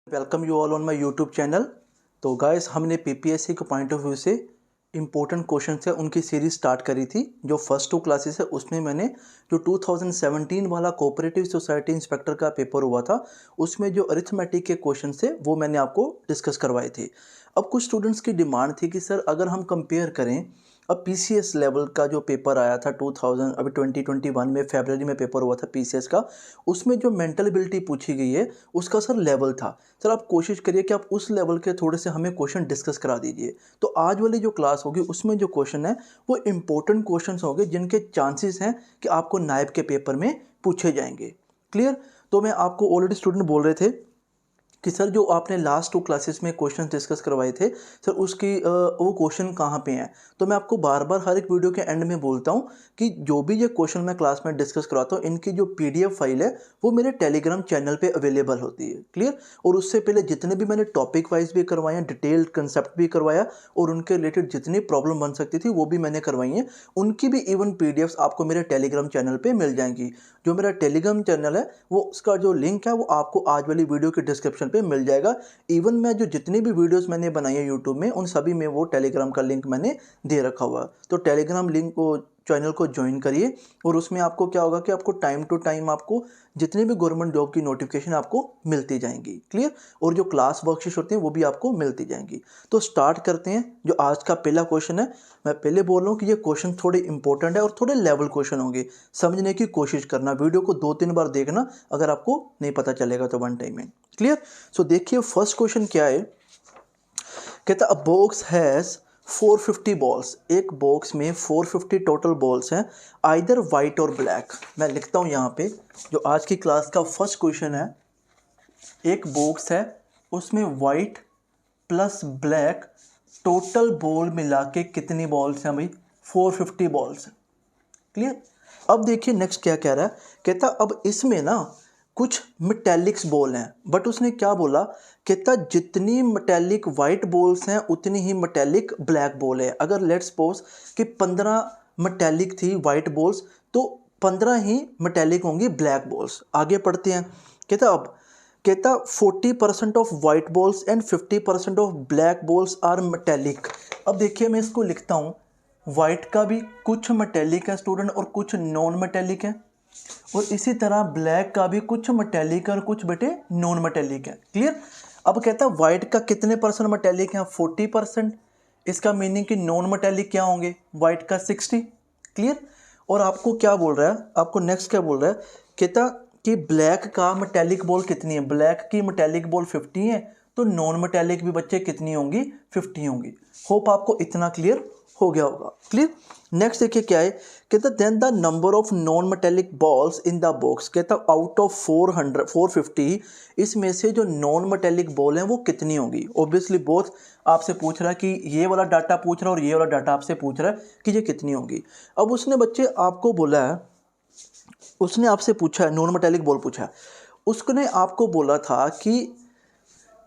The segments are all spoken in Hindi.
Welcome you all on my YouTube channel. तो गाइस हमने पीपीएससी के पॉइंट ऑफ व्यू से इम्पोर्टेंट क्वेश्चन है उनकी सीरीज स्टार्ट करी थी। जो फर्स्ट 2 क्लासेस है उसमें मैंने जो 2017 वाला कोऑपरेटिव सोसाइटी इंस्पेक्टर का पेपर हुआ था उसमें जो अरिथमेटिक के क्वेश्चन थे वो मैंने आपको डिस्कस करवाए थे। अब कुछ स्टूडेंट्स की डिमांड थी कि सर अगर हम कंपेयर करें अब पीसीएस लेवल का जो पेपर आया था 2000 अभी 2021 में फरवरी में पेपर हुआ था पीसीएस का, उसमें जो मेंटल एबिलिटी पूछी गई है उसका सर लेवल था। सर आप कोशिश करिए कि आप उस लेवल के थोड़े से हमें क्वेश्चन डिस्कस करा दीजिए। तो आज वाली जो क्लास होगी उसमें जो क्वेश्चन है वो इंपॉर्टेंट क्वेश्चन होंगे जिनके चांसेस हैं कि आपको नायब के पेपर में पूछे जाएंगे। क्लियर? तो मैं आपको ऑलरेडी स्टूडेंट बोल रहे थे कि सर जो आपने लास्ट 2 क्लासेस में क्वेश्चन डिस्कस करवाए थे सर उसकी वो क्वेश्चन कहाँ पे हैं। तो मैं आपको बार बार हर एक वीडियो के एंड में बोलता हूँ कि जो भी ये क्वेश्चन मैं क्लास में डिस्कस करवाता हूँ इनकी जो पीडीएफ फाइल है वो मेरे टेलीग्राम चैनल पे अवेलेबल होती है। क्लियर? और उससे पहले जितने भी मैंने टॉपिक वाइज भी करवाए हैं, डिटेल्ड कंसेप्ट भी करवाया और उनके रिलेटेड जितनी प्रॉब्लम बन सकती थी वो भी मैंने करवाई हैं। उनकी भी इवन पीडीएफ्स आपको मेरे टेलीग्राम चैनल पर मिल जाएंगी। जो मेरा टेलीग्राम चैनल है वो उसका जो लिंक है वो आपको आज वाली वीडियो के डिस्क्रिप्शन पे मिल जाएगा। इवन मैं जो जितनी भी वीडियोस मैंने बनाई है यूट्यूब में उन सभी में वो टेलीग्राम का लिंक मैंने दे रखा हुआ है। तो टेलीग्राम लिंक को चैनल को ज्वाइन करिए और उसमें आपको क्या होगा कि आपको टाइम टू टाइम आपको जितने भी गवर्नमेंट जॉब की नोटिफिकेशन आपको मिलती जाएंगी। क्लियर? और जो क्लास वर्कशीट होती हैं वो भी आपको मिलती जाएंगी। तो स्टार्ट करते हैं। जो आज का पहला क्वेश्चन है, मैं पहले बोल रहा हूँ कि ये क्वेश्चन थोड़े इंपॉर्टेंट है और थोड़े लेवल क्वेश्चन होंगे। समझने की कोशिश करना, वीडियो को 2-3 बार देखना अगर आपको नहीं पता चलेगा तो वन टाइम में। क्लियर? सो देखिए फर्स्ट क्वेश्चन क्या है। कहता अ बॉक्स हैज़ 450 बॉल्स। एक बॉक्स में 450 टोटल बॉल्स हैं, आइदर वाइट और ब्लैक। मैं लिखता हूँ यहाँ पे जो आज की क्लास का फर्स्ट क्वेश्चन है। एक बॉक्स है उसमें white plus black total ball मिला के कितनी बॉल्स हैं भाई? 450 बॉल्स। क्लियर? अब देखिए नेक्स्ट क्या कह रहा है। कहता अब इसमें ना कुछ मेटेलिक्स बॉल हैं, बट उसने क्या बोला, कहता जितनी मेटेलिक वाइट बॉल्स हैं उतनी ही मेटेलिक ब्लैक बॉल है। अगर लेट्स सपोज कि 15 मेटेलिक थी वाइट बॉल्स तो 15 ही मेटेलिक होंगी ब्लैक बॉल्स। आगे पढ़ते हैं। कहता 40% of white balls and 50% of black balls are metallic. अब देखिए मैं इसको लिखता हूँ, वाइट का भी कुछ मेटेलिक है स्टूडेंट और कुछ नॉन मेटेलिक है, और इसी तरह ब्लैक का भी कुछ मेटेलिक है और कुछ बेटे नॉन मेटेलिक है। क्लियर? अब कहता है वाइट का कितने परसेंट मेटेलिक है? 40%। इसका मीनिंग कि नॉन मेटेलिक क्या होंगे? वाइट का 60। क्लियर? और आपको क्या बोल रहा है, आपको नेक्स्ट क्या बोल रहा है, कहता कि ब्लैक का मेटेलिक बॉल कितनी है? ब्लैक की मेटेलिक बॉल 50 है, तो नॉन मेटेलिक भी बच्चे कितनी होंगी? 50 होंगी। होप आपको इतना क्लियर हो गया होगा। क्लियर? नेक्स्ट देखिए क्या है। कहता then the number of non metallic balls in the box. कहता आउट ऑफ 450 इसमें से जो नॉन मेटेलिक बॉल हैं वो कितनी होंगी? ऑब्वियसली बोथ आपसे पूछ रहा है कि ये वाला डाटा पूछ रहा है और ये वाला डाटा आपसे पूछ रहा है कि ये कितनी होंगी। अब उसने बच्चे आपको बोला है, उसने आपसे पूछा है, नॉन मेटेलिक बॉल पूछा है, उसने आपको बोला था कि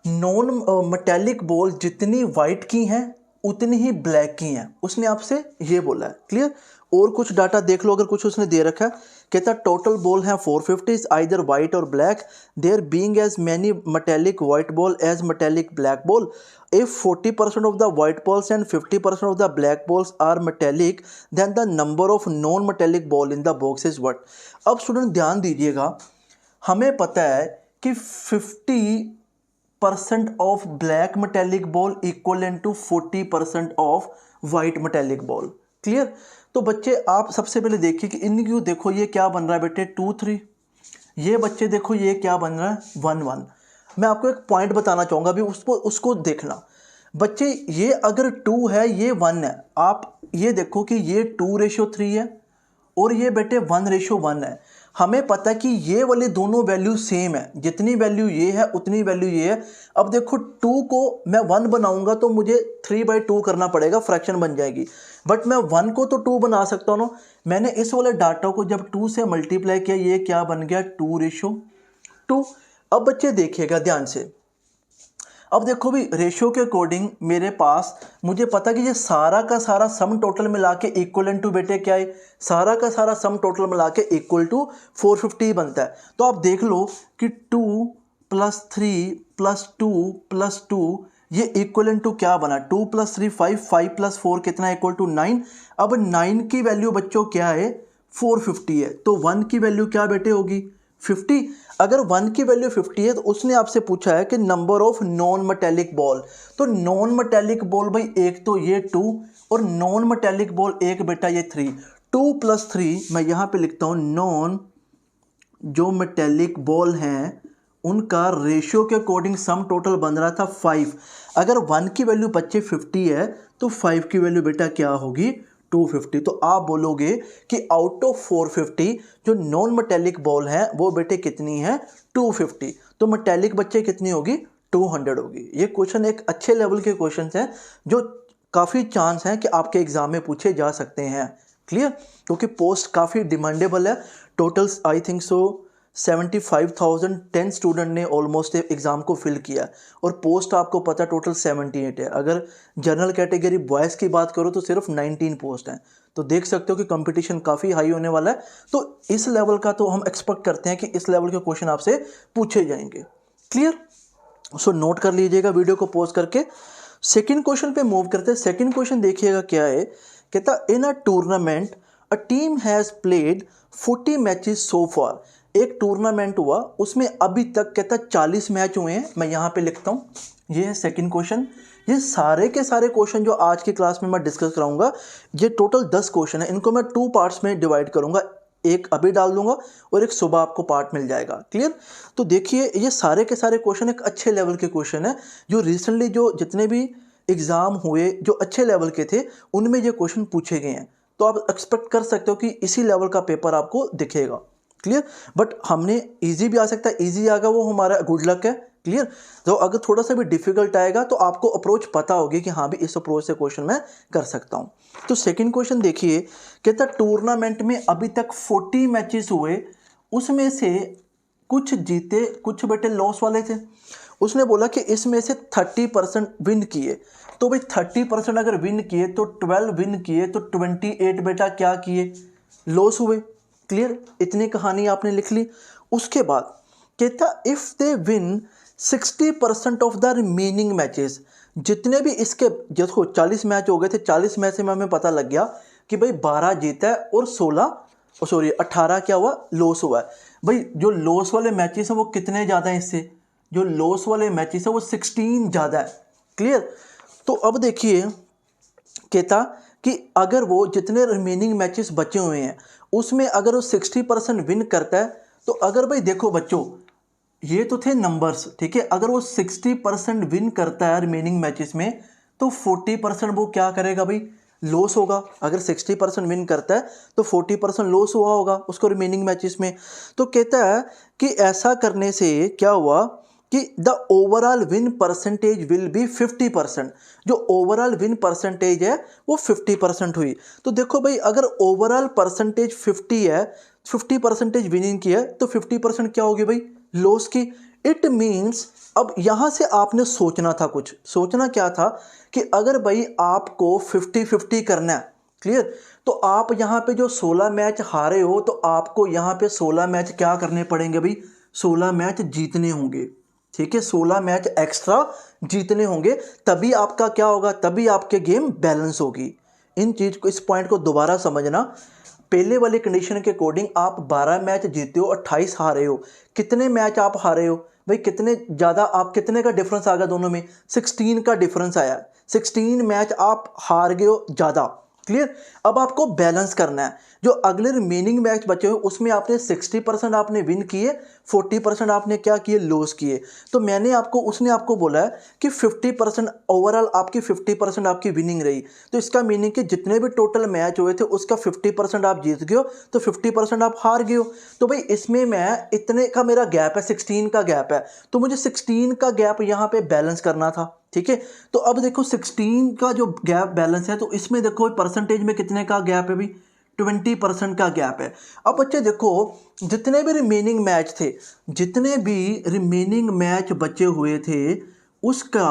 नॉन मेटेलिक बॉल जितनी वाइट की हैं उतनी ही ब्लैक की हैं। उसने आपसे ये बोला है। क्लियर? और कुछ डाटा देख लो अगर कुछ उसने दे रखा है। कहता टोटल बॉल है 450 आइदर वाइट और black, there being as many metallic white ball as metallic black ball. If 40% of the white balls and 50% of the black balls are metallic then the number of non metallic ball in the box is what. अब स्टूडेंट ध्यान दीजिएगा, हमें पता है कि 50% of black metallic ball equivalent to 40% of white metallic ball. Clear? तो बच्चे आप सबसे पहले देखिए कि इनकी देखो ये क्या बन रहा है बेटे 2 3, ये बच्चे देखो ये क्या बन रहा है 1 1। मैं आपको एक पॉइंट बताना चाहूँगा अभी, उसको देखना बच्चे। ये अगर 2 है ये 1 है, आप ये देखो कि ये 2:3 है और ये बेटे 1:1 है। हमें पता है कि ये वाले दोनों वैल्यू सेम है, जितनी वैल्यू ये है उतनी वैल्यू ये है। अब देखो 2 को मैं 1 बनाऊंगा तो मुझे 3/2 करना पड़ेगा, फ्रैक्शन बन जाएगी। बट मैं 1 को तो 2 बना सकता हूँ ना। मैंने इस वाले डाटा को जब 2 से मल्टीप्लाई किया, ये क्या बन गया 2:2। अब बच्चे देखिएगा ध्यान से। अब देखो भी रेशियो के अकॉर्डिंग मेरे पास मुझे पता कि ये सारा का सारा सम टोटल मिला के इक्वल टू बेटे क्या है, सारा का सारा सम टोटल मिला के इक्वल टू 450 बनता है। तो आप देख लो कि 2 + 3 प्लस टू ये इक्वल टू क्या बना, 2 + 3 5, 5 + 4 कितना इक्वल टू 9। अब 9 की वैल्यू बच्चों क्या है, 450 है, तो 1 की वैल्यू क्या बेटे होगी, 50। अगर 1 की वैल्यू 50 है तो उसने आपसे पूछा है कि number of non metallic ball, तो नॉन मेटेलिक बॉल भाई एक तो ये 2 और नॉन मेटेलिक बॉल एक बेटा ये 3। 2 + 3 मैं यहाँ पे लिखता हूँ, नॉन जो मेटेलिक बॉल हैं उनका रेशियो के अकॉर्डिंग सम टोटल बन रहा था 5। अगर 1 की वैल्यू बच्चे 50 है तो 5 की वैल्यू बेटा क्या होगी, 250। तो आप बोलोगे कि आउट ऑफ 450 जो नॉन मेटेलिक बॉल है वो बेटे कितनी है, 250। तो मेटेलिक बच्चे कितनी होगी, 200 होगी। ये क्वेश्चन एक अच्छे लेवल के क्वेश्चन हैं जो काफ़ी चांस हैं कि आपके एग्जाम में पूछे जा सकते हैं। क्लियर, क्योंकि पोस्ट काफ़ी डिमांडेबल है। Total I think so 75,010 student ने ऑलमोस्ट एग्ज़ाम को फिल किया और पोस्ट आपको पता टोटल 78 है। अगर जनरल कैटेगरी बॉयज़ की बात करो तो सिर्फ 19 पोस्ट हैं। तो देख सकते हो कि कंपटीशन काफ़ी हाई होने वाला है। तो इस लेवल का तो हम एक्सपेक्ट करते हैं कि इस लेवल के क्वेश्चन आपसे पूछे जाएंगे। क्लियर, सो नोट कर लीजिएगा वीडियो को पॉज करके। सेकेंड क्वेश्चन पे मूव करते हैं। सेकेंड क्वेश्चन देखिएगा क्या है, कहता in a tournament a team has played 40 matches so far. एक टूर्नामेंट हुआ उसमें अभी तक कहता 40 मैच हुए हैं। मैं यहाँ पे लिखता हूँ, ये है सेकंड क्वेश्चन। ये सारे के सारे क्वेश्चन जो आज की क्लास में मैं डिस्कस कराऊंगा, ये टोटल 10 क्वेश्चन है। इनको मैं 2 पार्ट्स में डिवाइड करूंगा, एक अभी डाल दूंगा और एक सुबह आपको पार्ट मिल जाएगा। क्लियर, तो देखिए ये सारे के सारे क्वेश्चन एक अच्छे लेवल के क्वेश्चन है जो रिसेंटली जो जितने भी एग्ज़ाम हुए जो अच्छे लेवल के थे उनमें ये क्वेश्चन पूछे गए हैं। तो आप एक्सपेक्ट कर सकते हो कि इसी लेवल का पेपर आपको दिखेगा। क्लियर, बट हमने इजी भी आ सकता है, इजी आएगा वो हमारा गुड लक है। क्लियर, तो अगर थोड़ा सा भी डिफिकल्ट आएगा तो आपको अप्रोच पता होगी कि हाँ भी इस अप्रोच से क्वेश्चन मैं कर सकता हूँ। तो सेकंड क्वेश्चन देखिए, कहता टूर्नामेंट में अभी तक 40 मैचेस हुए, उसमें से कुछ जीते कुछ बेटे लॉस वाले थे। उसने बोला कि इसमें से 30% विन किए। तो भाई 30% अगर विन किए तो 12 विन किए तो 28 बेटा क्या किए, लॉस हुए। क्लियर, इतनी कहानी आपने लिख ली। उसके बाद कहता if they win 60% of the remaining matches, जितने भी इसके देखो 40 मैच हो गए थे, 40 मैच से हमें पता लग गया कि भाई 12 जीता है और 18 क्या हुआ, लॉस हुआ है। भाई जो लॉस वाले मैचेस हैं वो कितने ज़्यादा हैं इससे, जो लॉस वाले मैचेस हैं वो 16 ज़्यादा है। क्लियर, तो अब देखिए कहता कि अगर वो जितने रिमेनिंग मैचेस बचे हुए हैं उसमें अगर वो 60% विन करता है, तो अगर भाई देखो बच्चों ये तो थे नंबर्स, ठीक है, अगर वो 60% विन करता है रिमेनिंग मैचेस में तो 40% वो क्या करेगा भाई, लॉस होगा। अगर 60% विन करता है तो 40% लॉस हुआ होगा उसको रिमेनिंग मैचेस में। तो कहता है कि ऐसा करने से क्या हुआ कि the overall win percentage will be 50%। जो ओवरऑल विन परसेंटेज है वो 50% हुई। तो देखो भाई अगर ओवरऑल परसेंटेज 50 है, 50% विनिंग की है, तो 50% क्या होगी भाई, लॉस की। इट मीन्स अब यहाँ से आपने सोचना था, कुछ सोचना क्या था कि अगर भाई आपको 50-50 करना है, क्लियर, तो आप यहाँ पे जो 16 मैच हारे हो तो आपको यहाँ पे 16 मैच क्या करने पड़ेंगे भाई, 16 मैच जीतने होंगे। ठीक है, 16 मैच एक्स्ट्रा जीतने होंगे, तभी आपका क्या होगा, तभी आपके गेम बैलेंस होगी। इन चीज़ को, इस पॉइंट को दोबारा समझना। पहले वाली कंडीशन के अकॉर्डिंग आप 12 मैच जीते हो, 28 हारे हो। कितने मैच आप हारे हो भाई, कितने ज़्यादा, आप कितने का डिफरेंस आ गया दोनों में, 16 का डिफरेंस आया। 16 मैच आप हार गए हो ज़्यादा। क्लियर, अब आपको बैलेंस करना है। जो अगले रिमेनिंग मैच बचे हुए उसमें आपने 60% आपने विन किए, 40% आपने क्या किए, लॉस किए। तो मैंने आपको, उसने आपको बोला है कि 50% ओवरऑल आपकी 50% आपकी विनिंग रही। तो इसका मीनिंग कि जितने भी टोटल मैच हुए थे उसका 50% आप जीत गए हो, तो 50% आप हार गए हो। तो भाई इसमें मैं इतने का मेरा गैप है, 16 का गैप है, तो मुझे 16 का गैप यहाँ पे बैलेंस करना था। ठीक है, तो अब देखो 16 का जो गैप बैलेंस है, तो इसमें देखो परसेंटेज में कितने का गैप है भाई, 20% का गैप है। अब बच्चे देखो जितने भी रिमेनिंग मैच थे, जितने भी रिमेनिंग मैच बचे हुए थे उसका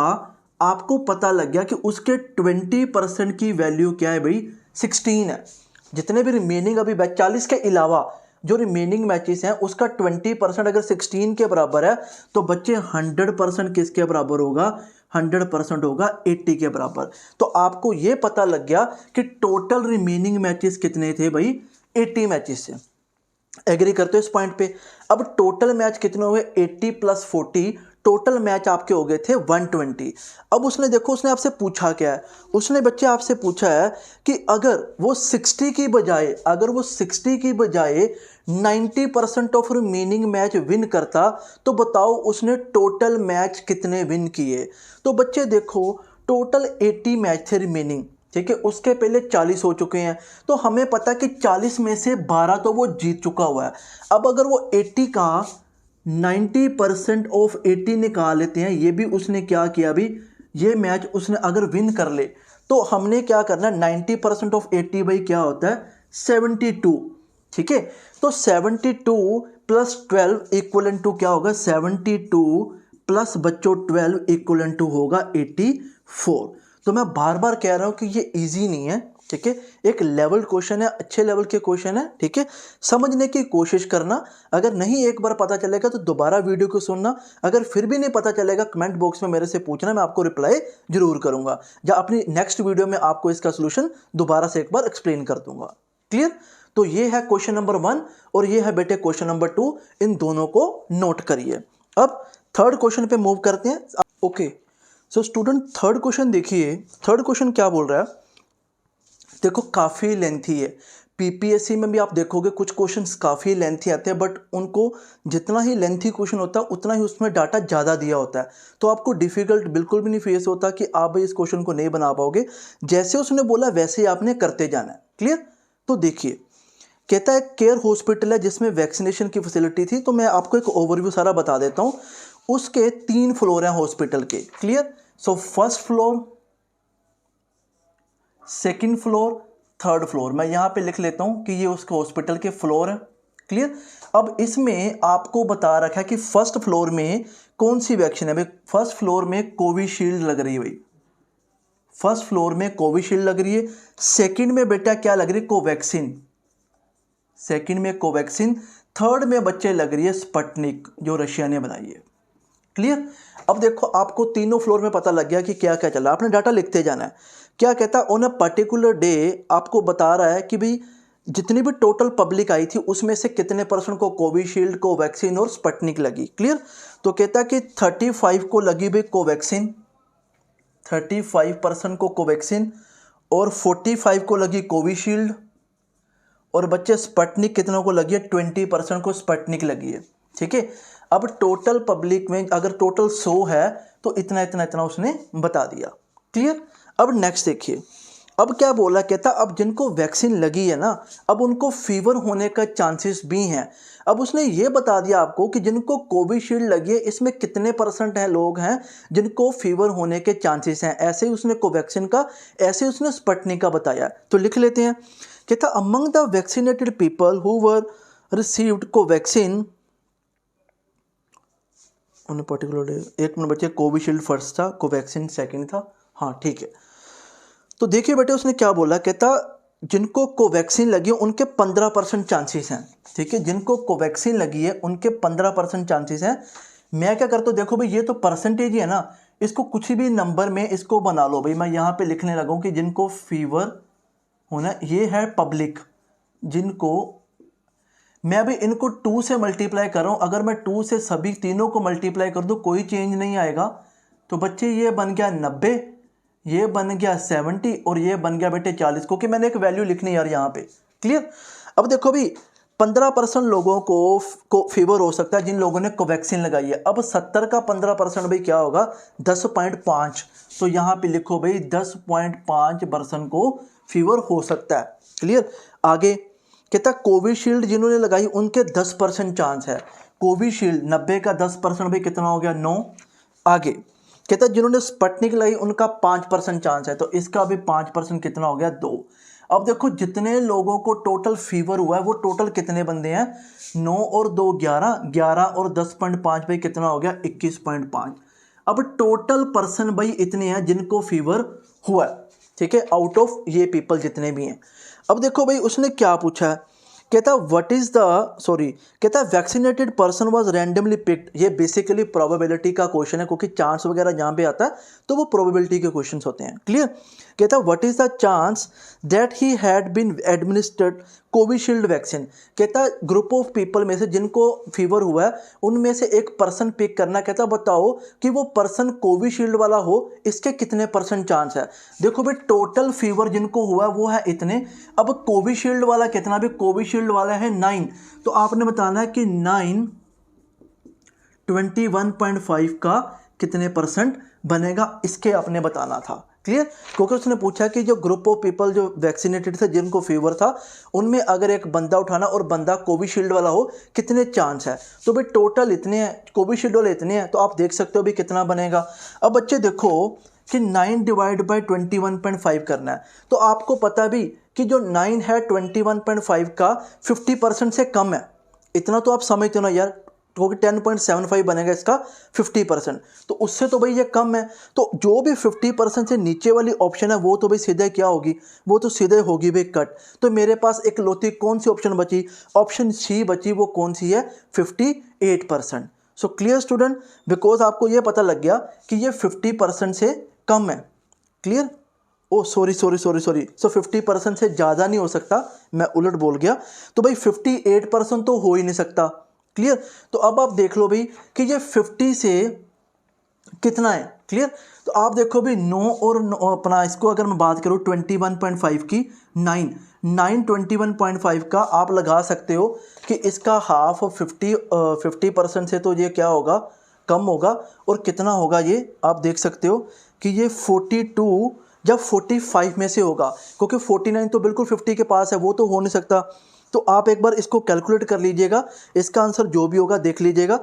आपको पता लग गया कि उसके 20% की वैल्यू क्या है भाई, 16 है। जितने भी रिमेनिंग अभी 40 के अलावा जो रिमेनिंग मैचेस हैं उसका 20% अगर 16 के बराबर है तो बच्चे 100% किसके बराबर होगा, 100% होगा 80 के बराबर। तो आपको ये पता लग गया कि टोटल रिमेनिंग मैचेस कितने थे भाई, 80 मैचेस से। एग्री करते हो इस पॉइंट पे। अब टोटल मैच कितने हुए, 80 + 40, टोटल मैच आपके हो गए थे 120। अब उसने देखो उसने आपसे पूछा क्या है, उसने बच्चे आपसे पूछा है कि अगर वो 60 की बजाय 90% ऑफ रिमेनिंग मैच विन करता तो बताओ उसने टोटल मैच कितने विन किए। तो बच्चे देखो टोटल 80 मैच थे रिमेनिंग, ठीक है, उसके पहले 40 हो चुके हैं, तो हमें पता कि 40 में से 12 तो वो जीत चुका हुआ है। अब अगर वो 80 का 90% ऑफ 80 निकाल लेते हैं, ये भी उसने क्या किया अभी, ये मैच उसने अगर विन कर ले तो हमने क्या करना है, 90% ऑफ 80 भाई क्या होता है 72, ठीक है। तो 72 + 12 इक्वल टू क्या होगा, 72 प्लस बच्चों 12 इक्वल टू होगा 84। तो मैं बार बार कह रहा हूं कि ये इजी नहीं है, ठीक है, एक लेवल क्वेश्चन है, अच्छे लेवल के क्वेश्चन है, ठीक है, समझने की कोशिश करना। अगर नहीं एक बार पता चलेगा तो दोबारा वीडियो को सुनना, अगर फिर भी नहीं पता चलेगा कमेंट बॉक्स में मेरे से पूछना, मैं आपको रिप्लाई जरूर करूंगा, या अपनी नेक्स्ट वीडियो में आपको इसका सोल्यूशन दोबारा से एक बार एक्सप्लेन कर दूंगा। क्लियर। तो ये है क्वेश्चन नंबर 1 और ये है बेटे क्वेश्चन नंबर 2, इन दोनों को नोट करिए। अब थर्ड क्वेश्चन पे मूव करते हैं। Okay so student third question देखिए, थर्ड क्वेश्चन क्या बोल रहा है, देखो काफ़ी लेंथी है। पीपीएससी में भी आप देखोगे कुछ क्वेश्चंस काफ़ी लेंथी आते हैं, बट उनको जितना ही लेंथी क्वेश्चन होता है उतना ही उसमें डाटा ज़्यादा दिया होता है, तो आपको डिफ़िकल्ट बिल्कुल भी नहीं फेस होता कि आप भाई इस क्वेश्चन को नहीं बना पाओगे। जैसे उसने बोला वैसे ही आपने करते जाना है। क्लियर। तो देखिए कहता है केयर हॉस्पिटल है जिसमें वैक्सीनेशन की फैसिलिटी थी, तो मैं आपको एक ओवरव्यू सारा बता देता हूँ। उसके 3 फ्लोर हैं हॉस्पिटल के। Clear. So first floor, second floor, third floor, मैं यहां पे लिख लेता हूं कि ये उसके हॉस्पिटल के फ्लोर है। क्लियर। अब इसमें आपको बता रखा है कि फर्स्ट फ्लोर में कौन सी वैक्सीन है भाई, फर्स्ट फ्लोर में कोविशील्ड लग रही है भाई, फर्स्ट फ्लोर में कोविशील्ड लग रही है। सेकंड में बेटा क्या लग रही है, कोवैक्सीन, सेकंड में कोवैक्सीन। थर्ड में बच्चे लग रही है स्पुतनिक जो रशिया ने बनाई है। क्लियर। अब देखो आपको तीनों फ्लोर में पता लग गया कि क्या क्या चल रहा है, आपने डाटा लिखते जाना है। क्या कहता है, ऑन अ पर्टिकुलर डे आपको बता रहा है कि भाई जितनी भी टोटल पब्लिक आई थी उसमें से कितने % को कोविशील्ड, कोवैक्सीन और स्पुतनिक लगी। क्लियर। तो कहता है कि 35 को लगी भाई कोवैक्सीन, 35% को कोवैक्सीन, और 45 को लगी कोविशील्ड, और बच्चे स्पुतनिक कितनों को लगी है, 20% को स्पुतनिक लगी है। ठीक है। अब टोटल पब्लिक में अगर टोटल 100 है तो इतना इतना इतना उसने बता दिया। क्लियर। अब नेक्स्ट देखिए, अब क्या बोला, कहता अब जिनको वैक्सीन लगी है ना, अब उनको फीवर होने का चांसेस भी हैं। अब उसने ये बता दिया आपको कि जिनको कोविशील्ड लगी है इसमें कितने % हैं लोग हैं जिनको फीवर होने के चांसेस हैं। ऐसे ही उसने कोवैक्सीन का, ऐसे ही उसने स्पुतनिक का बताया। तो लिख लेते हैं। कहता among the vaccinated people who were received Covaxin on particular day, एक मिनट बच्चे, कोविशील्ड फर्स्ट था, कोवैक्सीन सेकंड था, हाँ ठीक है। तो देखिए बेटे उसने क्या बोला, कहता जिनको कोवैक्सीन लगी है उनके 15% चांसेस हैं। ठीक है, जिनको कोवैक्सीन लगी है उनके 15% चांसेस हैं। मैं क्या करता हूँ, देखो भाई ये तो परसेंटेज ही है ना, इसको कुछ भी नंबर में इसको बना लो भाई। मैं यहाँ पे लिखने लगा हूँ कि जिनको फीवर होना, ये है पब्लिक, जिनको मैं अभी इनको 2 से मल्टीप्लाई कर रहा हूँ। अगर मैं 2 से सभी तीनों को मल्टीप्लाई कर दूँ कोई चेंज नहीं आएगा। तो बच्चे ये बन गया 90, ये बन गया 70 और ये बन गया बेटे 40, क्योंकि मैंने एक वैल्यू लिखनी यार यहाँ पे। क्लियर। अब देखो भाई 15% लोगों को फीवर हो सकता है जिन लोगों ने कोवैक्सीन लगाई है। अब 70 का 15% भाई क्या होगा, 10.5। तो यहाँ पे लिखो भाई 10.5% को फीवर हो सकता है। क्लियर। आगे कहता कोविशील्ड जिन्होंने लगाई उनके 10% चांस है। कोविशील्ड 90 का 10% भाई कितना हो गया, 9। आगे कहता जिन्होंने स्पुतनिक लगाई उनका 5% चांस है, तो इसका भी 5% कितना हो गया, 2। अब देखो जितने लोगों को टोटल फीवर हुआ है वो टोटल कितने बंदे हैं, 9 और 2 11, 11 और 10.5 भाई कितना हो गया, 21.5। अब टोटल पर्सन भाई इतने हैं जिनको फीवर हुआ है। ठीक है, आउट ऑफ ये पीपल जितने भी हैं। अब देखो भाई उसने क्या पूछा है, कहता व्हाट इज द कहता vaccinated person was randomly picked. ये बेसिकली प्रोबेबिलिटी का क्वेश्चन है, क्योंकि चांस वगैरह जहाँ पे आता है तो वो प्रोबेबिलिटी के क्वेश्चंस होते हैं। क्लियर। कहता what is the chance that he had been administered Covishield vaccine. कहता ग्रुप ऑफ पीपल में से जिनको फीवर हुआ है उनमें से एक पर्सन पिक करना। कहता बताओ कि वो पर्सन कोविशील्ड वाला हो, इसके कितने परसेंट चांस है। देखो भाई टोटल फीवर जिनको हुआ है वो है इतने, अब कोविशील्ड वाला कितना, भी कोविशील्ड वाला है 9, तो आपने बताना है कि 9 21.5 का कितने परसेंट बनेगा, इसके आपने बताना था। क्लियर। क्योंकि उसने पूछा कि जो ग्रुप ऑफ पीपल जो वैक्सीनेटेड थे जिनको फीवर था उनमें अगर एक बंदा उठाना और बंदा कोविशील्ड वाला हो कितने चांस है, तो भाई टोटल इतने हैं, कोविशील्ड वाले इतने हैं, तो आप देख सकते हो भी कितना बनेगा। अब बच्चे देखो कि 9 डिवाइड बाई 21.5 करना है, तो आपको पता भी कि जो 9 है 21.5 का 50% से कम है। इतना तो आप समझते हो ना यार, क्योंकि 10.75 बनेगा इसका 50%, तो उससे तो भाई ये कम है। तो जो भी 50% से नीचे वाली ऑप्शन है वो तो भाई सीधे क्या होगी, वो तो सीधे होगी भाई कट। तो मेरे पास एक लौती कौन सी ऑप्शन बची, ऑप्शन सी बची, वो कौन सी है 58%। सो क्लियर स्टूडेंट, बिकॉज आपको ये पता लग गया कि ये 50% से कम है। क्लियर। ओ सॉरी, सो 50% से ज़्यादा नहीं हो सकता, मैं उलट बोल गया। तो भाई 58% तो हो ही नहीं सकता। क्लियर। तो अब आप देख लो भाई कि ये 50 से कितना है। क्लियर। तो आप देखो भाई 9 और अपना इसको अगर मैं बात करूँ 21.5 की 9 21.5 का आप लगा सकते हो कि इसका हाफ 50% से तो ये क्या होगा, कम होगा। और कितना होगा ये आप देख सकते हो कि ये 42 जब 45 में से होगा, क्योंकि 49 तो बिल्कुल 50 के पास है, वो तो हो नहीं सकता। तो आप एक बार इसको कैलकुलेट कर लीजिएगा, इसका आंसर जो भी होगा देख लीजिएगा।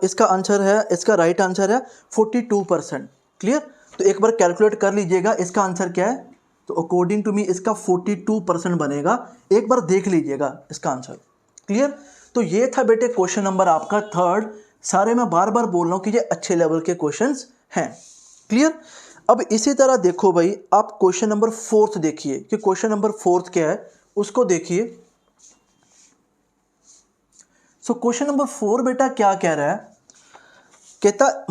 इसका आंसर है, इसका राइट आंसर है 42%। क्लियर। तो एक बार कैलकुलेट कर लीजिएगा इसका आंसर क्या है, तो अकॉर्डिंग टू मी इसका 42% बनेगा। एक बार देख लीजिएगा इसका आंसर। क्लियर। तो ये था बेटे क्वेश्चन नंबर आपका 3rd। सारे मैं बार बार बोल रहा हूँ कि ये अच्छे लेवल के क्वेश्चंस हैं। क्लियर। अब इसी तरह देखो भाई आप क्वेश्चन नंबर 4th देखिए कि क्वेश्चन नंबर 4th क्या है, उसको देखिए। सो क्वेश्चन नंबर 4 बेटा क्या कह रहा है, कहता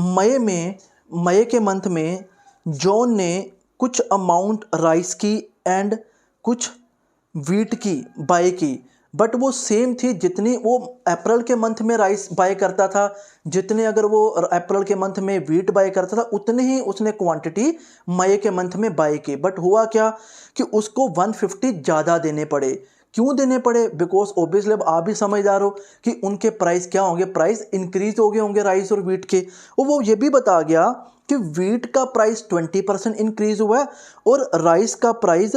मई के मंथ में जॉन ने कुछ अमाउंट राइस की एंड कुछ वीट की बाय की, बट वो सेम थी जितनी वो अप्रैल के मंथ में राइस बाय करता था, जितने अगर वो अप्रैल के मंथ में वीट बाय करता था उतनी ही उसने क्वांटिटी मई के मंथ में बाय की। बट हुआ क्या कि उसको 150 ज़्यादा देने पड़े। क्यों देने पड़े, बिकॉज ऑब्वियसली अब आप भी समझदार हो कि उनके प्राइस क्या होंगे, प्राइस इंक्रीज हो गए होंगे राइस और वीट के। और वो ये भी बता गया कि वीट का प्राइस 20% इंक्रीज हुआ है और राइस का प्राइस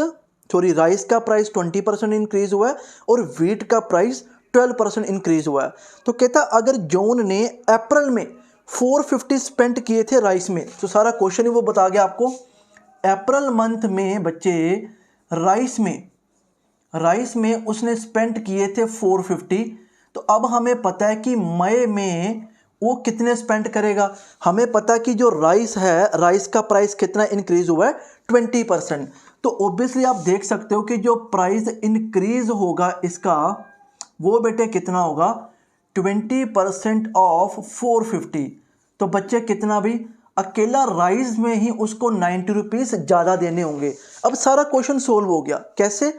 20% इंक्रीज हुआ है और वीट का प्राइस 12% इंक्रीज हुआ है। तो कहता अगर जॉन ने अप्रैल में 450 स्पेंड किए थे राइस में, तो सारा क्वेश्चन ही वो बता गया आपको। अप्रैल मंथ में बच्चे राइस में उसने स्पेंड किए थे 450, तो अब हमें पता है कि मई में वो कितने स्पेंड करेगा। हमें पता है कि जो राइस है, राइस का प्राइस कितना इंक्रीज हुआ है 20%। तो ऑब्वियसली आप देख सकते हो कि जो प्राइस इंक्रीज होगा इसका वो बेटे कितना होगा 20% ऑफ 450। तो बच्चे कितना भी अकेला राइस में ही उसको 90 रुपीज़ ज़्यादा देने होंगे। अब सारा क्वेश्चन सोल्व हो गया। कैसे,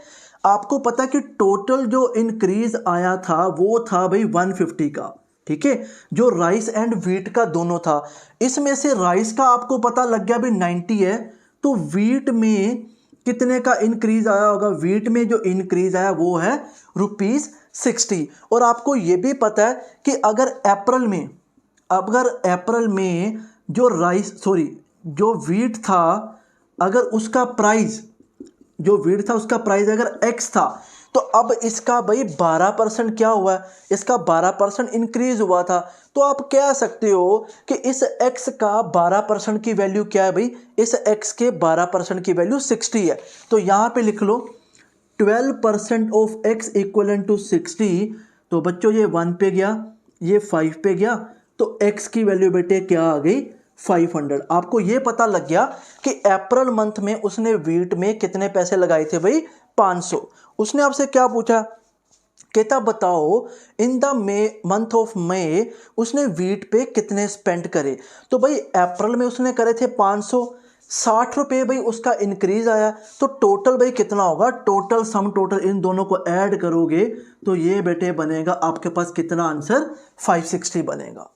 आपको पता कि टोटल जो इंक्रीज आया था वो था भाई 150 का, ठीक है, जो राइस एंड वीट का दोनों था। इसमें से राइस का आपको पता लग गया भाई 90 है, तो वीट में कितने का इंक्रीज आया होगा, वीट में जो इंक्रीज आया वो है ₹60। और आपको ये भी पता है कि अगर अप्रैल में जो वीट था, अगर उसका प्राइस उसका प्राइस अगर x था, तो अब इसका भाई 12% क्या हुआ है, इसका 12% इंक्रीज हुआ था। तो आप कह सकते हो कि इस x का 12% की वैल्यू क्या है भाई, इस x के 12% की वैल्यू 60 है। तो यहाँ पे लिख लो 12% ऑफ x इक्वल टू 60। तो बच्चों ये 1 पे गया, ये 5 पे गया, तो x की वैल्यू बेटे क्या आ गई 500। आपको ये पता लग गया कि अप्रैल मंथ में उसने वीट में कितने पैसे लगाए थे भाई 500। उसने आपसे क्या पूछा कहता बताओ in the month of May उसने वीट पे कितने स्पेंड करे। तो भाई अप्रैल में उसने करे थे 560 रुपये, भाई उसका इंक्रीज आया, तो टोटल भाई कितना होगा, टोटल सम टोटल इन दोनों को ऐड करोगे तो ये बेटे बनेगा आपके पास कितना आंसर, 560 बनेगा।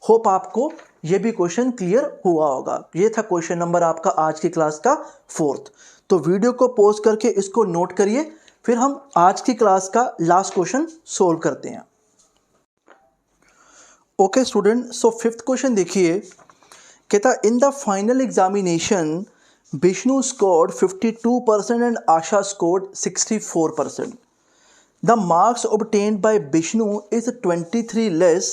होप आपको ये भी क्वेश्चन क्लियर हुआ होगा। ये था क्वेश्चन नंबर आपका आज की क्लास का 4th। तो वीडियो को पॉज करके इसको नोट करिए, फिर हम आज की क्लास का लास्ट क्वेश्चन सोल्व करते हैं। ओके स्टूडेंट, सो 5th क्वेश्चन देखिए। कहता in the final examination Vishnu scored 52% and Asha scored 64%। The marks obtained by Vishnu is 23 less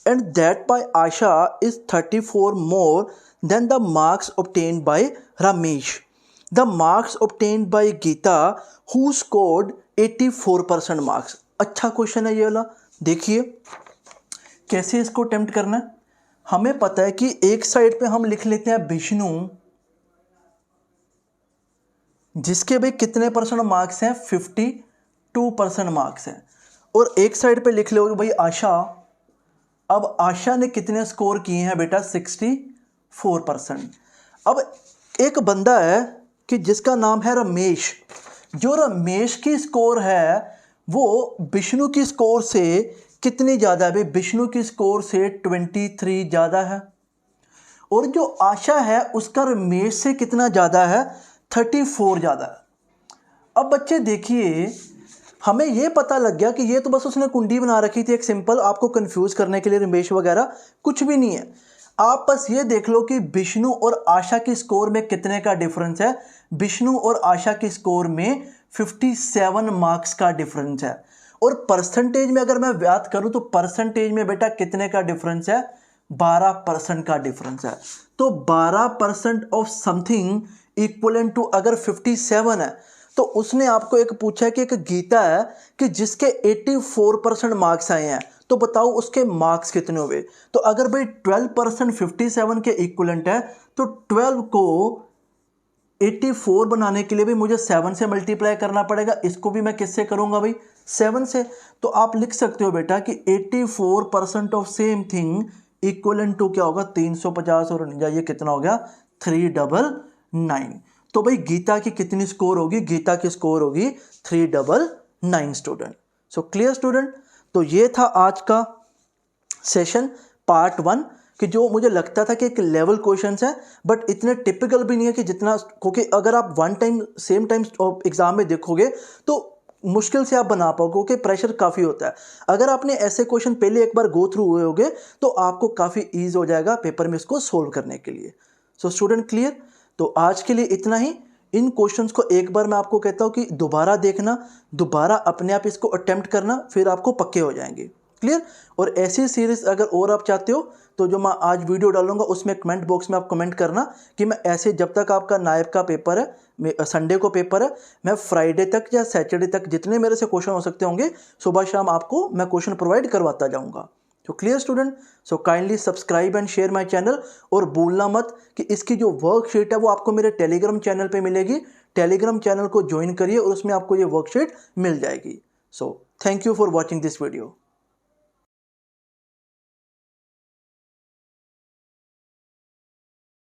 and that by Asha is 34 more than the marks obtained by Ramesh. The marks obtained by Geeta who scored 84% marks। अच्छा क्वेश्चन है ये वाला। देखिए कैसे इसको अटेम्प्ट करना है। हमें पता है कि एक साइड पे हम लिख लेते हैं विष्णु, जिसके भाई कितने परसेंट मार्क्स हैं, 52% मार्क्स हैं, और एक साइड पे लिख लोगे भाई आशा। अब आशा ने कितने स्कोर किए हैं बेटा, 64%। अब एक बंदा है कि जिसका नाम है रमेश, जो रमेश की स्कोर है वो विष्णु की स्कोर से कितनी ज़्यादा है भाई, विष्णु की स्कोर से 23 ज़्यादा है, और जो आशा है उसका रमेश से कितना ज़्यादा है, 34 ज़्यादा है। अब बच्चे देखिए हमें ये पता लग गया कि ये तो बस उसने कुंडी बना रखी थी एक सिंपल, आपको कंफ्यूज करने के लिए, रमेश वगैरह कुछ भी नहीं है। आप बस ये देख लो कि विष्णु और आशा की स्कोर में कितने का डिफरेंस है। विष्णु और आशा की स्कोर में 57 मार्क्स का डिफरेंस है, और परसेंटेज में अगर मैं बात करूं तो परसेंटेज में बेटा कितने का डिफरेंस है, 12% का डिफरेंस है। तो 12% ऑफ समथिंग इक्वलेंट टू अगर 57 है, तो उसने आपको एक पूछा है कि एक गीता है कि जिसके 84% मार्क्स आए हैं, तो बताओ उसके मार्क्स कितने हुए। तो अगर भाई 12% 57 के इक्वलेंट है, तो 12 को 84 बनाने के लिए भी मुझे 7 से मल्टीप्लाई करना पड़ेगा। इसको भी मैं किससे करूंगा भाई, 7 से। तो आप लिख सकते हो बेटा कि 84% of same thing equivalent to क्या होगा, 350, और ये कितना हो गया, 399। तो भाई गीता की कितनी स्कोर होगी, गीता की स्कोर होगी 399 स्टूडेंट। So clear student. तो ये था आज का सेशन पार्ट 1, कि जो मुझे लगता था कि एक लेवल क्वेश्चंस है, बट इतने टिपिकल भी नहीं है कि जितना, क्योंकि अगर आप one time same time exam में देखोगे तो मुश्किल से आप बना पाओगे, क्योंकि प्रेशर काफ़ी होता है। अगर आपने ऐसे क्वेश्चन पहले एक बार गो थ्रू हुए होगे तो आपको काफ़ी ईज हो जाएगा पेपर में इसको सोल्व करने के लिए। So student clear. तो आज के लिए इतना ही। इन क्वेश्चंस को एक बार मैं आपको कहता हूँ कि दोबारा देखना, दोबारा अपने आप इसको अटेम्प्ट करना, फिर आपको पक्के हो जाएंगे। क्लियर। और ऐसी सीरीज अगर और आप चाहते हो तो जो मैं आज वीडियो डालूंगा उसमें कमेंट बॉक्स में आप कमेंट करना कि मैं ऐसे, जब तक आपका नायब का पेपर है, संडे को पेपर है, मैं फ्राइडे तक या सैटरडे तक जितने मेरे से क्वेश्चन हो सकते होंगे, सुबह शाम आपको मैं क्वेश्चन प्रोवाइड करवाता जाऊंगा। तो clear student. So kindly subscribe and share my channel, और भूलना मत कि इसकी जो वर्कशीट है वो आपको मेरे टेलीग्राम चैनल पे मिलेगी। टेलीग्राम चैनल को ज्वाइन करिए और उसमें आपको ये वर्कशीट मिल जाएगी। So thank you for watching this video.